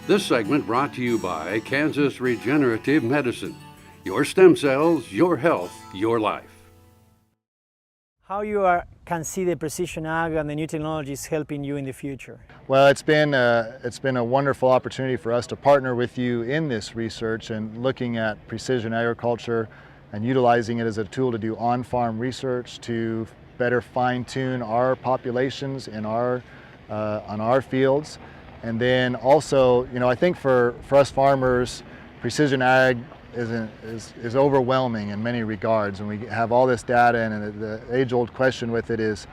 This segment brought to you by Kansas Regenerative Medicine. Your stem cells, your health, your life. How can see the precision ag and the new technologies helping you in the future? Well, it's been a wonderful opportunity for us to partner with you in this research and looking at precision agriculture and utilizing it as a tool to do on-farm research to better fine-tune our populations in on our fields. And then also, I think for us farmers, precision ag is overwhelming in many regards, and we have all this data, and the age-old question with it is,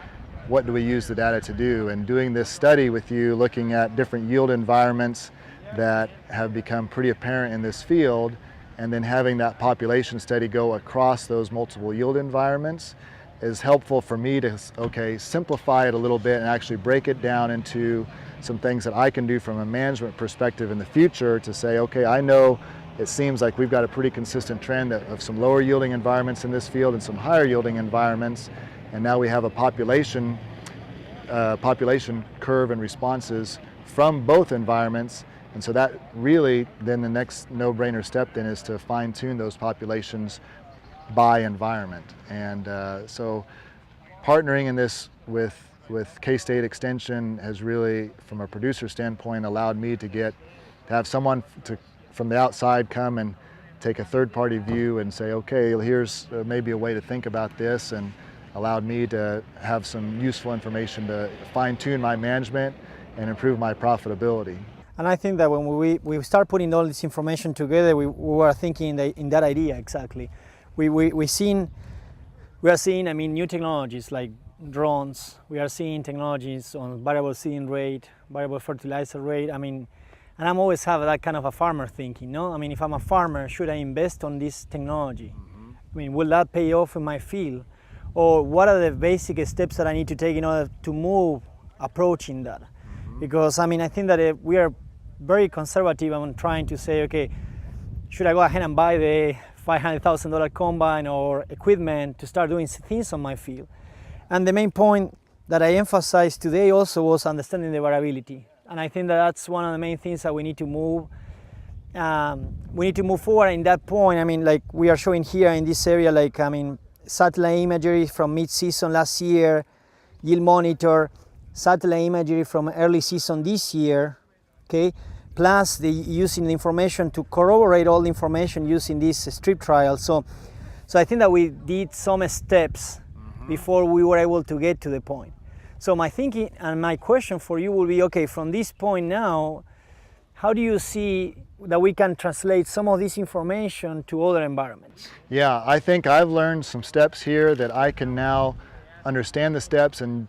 what do we use the data to do? And doing this study with you, looking at different yield environments that have become pretty apparent in this field, and then having that population study go across those multiple yield environments is helpful for me to, simplify it a little bit and actually break it down into some things that I can do from a management perspective in the future to say, I know it seems like we've got a pretty consistent trend of some lower yielding environments in this field and some higher yielding environments, and now we have a population curve and responses from both environments, and so that really then the next no-brainer step then is to fine-tune those populations by environment. And so partnering in this with K-State Extension has really, from a producer standpoint, allowed me to have someone from the outside come and take a third-party view and say, here's maybe a way to think about this, and allowed me to have some useful information to fine-tune my management and improve my profitability. And I think that when we start putting all this information together, we were thinking in that idea exactly. We are seeing new technologies like drones. We are seeing technologies on variable seeding rate, variable fertilizer rate. And I'm always have that kind of a farmer thinking, no? If I'm a farmer, should I invest on this technology? Will that pay off in my field? Or what are the basic steps that I need to take in order to move approaching that? Because I think that we are very conservative on trying to say, should I go ahead and buy the $500,000 combine or equipment to start doing things on my field? And the main point that I emphasized today also was understanding the variability. And I think that that's one of the main things that we need to move. We need to move forward in that point. Like we are showing here in this area, satellite imagery from mid-season last year, yield monitor, satellite imagery from early season this year, plus using the information to corroborate all the information using this strip trial. So I think that we did some steps before we were able to get to the point. So my thinking and my question for you will be, from this point now, how do you see that we can translate some of this information to other environments? Yeah, I think I've learned some steps here that I can now understand the steps and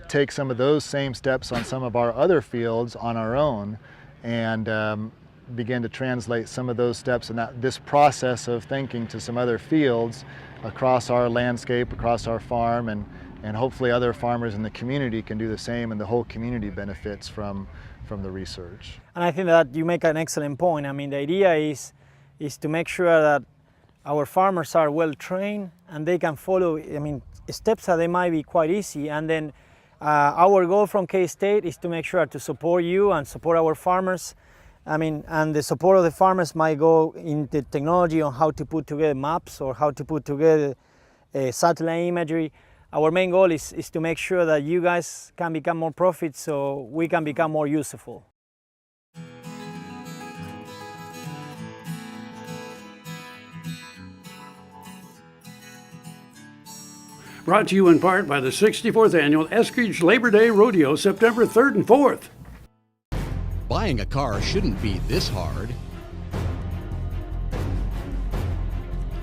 take some of those same steps on some of our other fields on our own, and begin to translate some of those steps and this process of thinking to some other fields across our landscape, across our farm, and hopefully other farmers in the community can do the same, and the whole community benefits from the research. And I think that you make an excellent point. The idea is to make sure that our farmers are well trained and they can follow steps that they might be quite easy. And then our goal from K-State is to make sure to support you and support our farmers. And the support of the farmers might go in the technology on how to put together maps or how to put together satellite imagery. Our main goal is to make sure that you guys can become more profit so we can become more useful. Brought to you in part by the 64th Annual Eskridge Labor Day Rodeo, September 3rd and 4th. Buying a car shouldn't be this hard.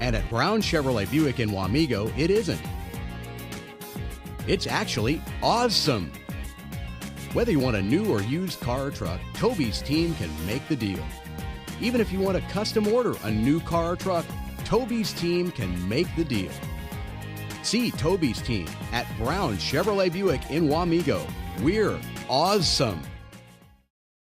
And at Brown Chevrolet Buick in Wamego, it isn't. It's actually awesome. Whether you want a new or used car or truck, Toby's team can make the deal. Even if you want to custom order a new car or truck, Toby's team can make the deal. See Toby's team at Brown Chevrolet Buick in Wamego. We're awesome.